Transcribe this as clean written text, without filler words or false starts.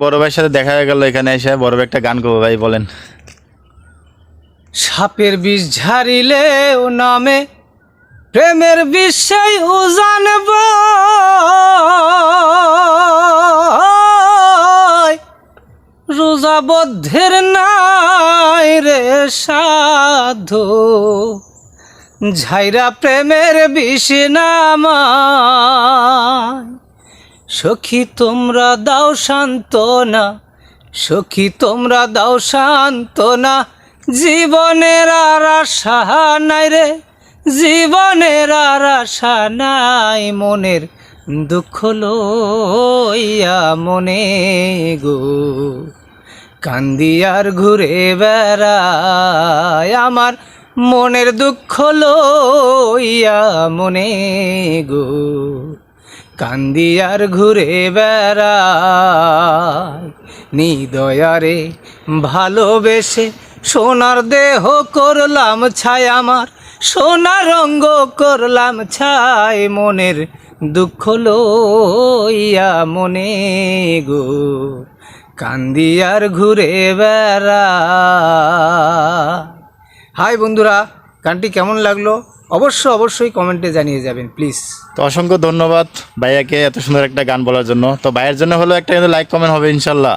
বড় ভাইয়ের সাথে দেখা হয়ে গেল এখানে এসে, বড় ভাই একটা গান করবো ভাই, বলেন। সাপের বিষ ঝারিলে ও নামে প্রেমের বিষয় ও জানব, রোজাবদ্ধের নাই রে সাধু, ঝাইরা প্রেমের বিষ নামায়। সখী তোমরা দাও সান্ত্বনা, সখী তোমরা দাও সান্ত্বনা, জীবনের আর আশা নাই রে, জীবনের আর আশা নাই, মনের দুঃখ লইয়া মনে গো কান্দি আর ঘুরে বেড়ায়, আমার মনের দুঃখ লইয়া মনে গো কান্দি আর ঘুরে বেড়ায়। নিদয়ারে ভালোবেসে সোনার দেহ করলাম ছাই, আমার সোনার রঙ্গ করলাম ছাই, মনের দুঃখ লইয়া মনে গো কান্দি আর ঘুরে বেড়ায়। হাই বন্ধুরা, গানটি কেমন লাগলো অবশ্যই কমেন্টে জানিয়ে যাবেন প্লিজ। তো অসংখ্য ধন্যবাদ ভাইয়াকে এত সুন্দর একটা গান বলার জন্য। তো ভাইয়ের জন্য হলো একটা কিন্তু লাইক কমেন্ট হবে ইনশাল্লাহ।